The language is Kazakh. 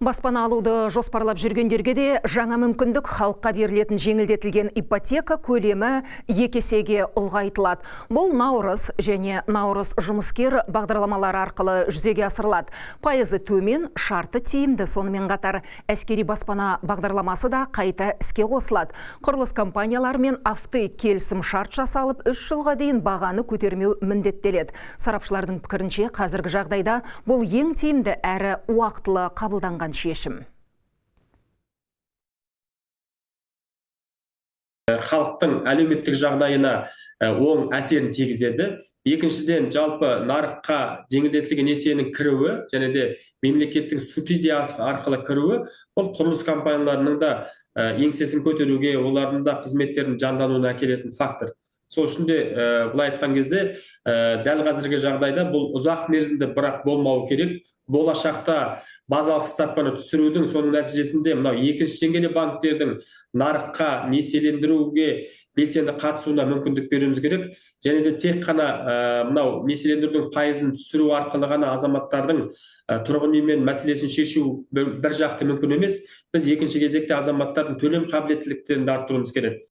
Баспана алуды жоспарлап жүргендерге де жаңа мүмкіндік. Халыққа берілетін жеңілдетілген ипотека көлемі 2 есеге ұлғайтылады. Бұл наурыз және наурыз жұмыскер бағдарламалары арқылы жүзеге асырылады. Пайызы төмен, шарты тиімді. Сонымен қатар әскери баспана бағдарламасы да қайта іске қосылады. Құрылыс компаниялары мен авто келісім шарт жасалып, 3 жылға дейін бағаны көтермеу міндеттеледі. Сарапшылардың пікірінше, қазіргі жағдайда бұл ең тиімді әрі уақытылы қабылданған шешім. Халықтың әлеуметтік жағдайына оң әсерін тигізеді. Екіншіден, жалпы нарыққа жеңілдетілген несиенің кіруі және де мемлекеттің субсидиясы арқылы кіруі бұл құрылыс компанияларының да еңсесін көтеруге, олардың да қызметтерінің жандануына әкелетін фактор. Сол үшін де былай айтқан кезде дәл қазіргі жағдайда бұл ұзақ мерзімді бірақ болмауы керек. Болашақта базалық ставканы түсірудің соның нәтижесінде мынау екінші деңгейлі банктердің нарыққа несиелендіруге белсенді қатысуына мүмкіндік беруіміз керек. Және де тек қана мынау несиелендірудің пайызын түсіру арқылы ғана азаматтардың тұрғын үймен мәселесін шешу бір жақты мүмкін емес. Біз екінші кезекте азаматтардың төлем қабілеттіліктерін арттыруымыз керек.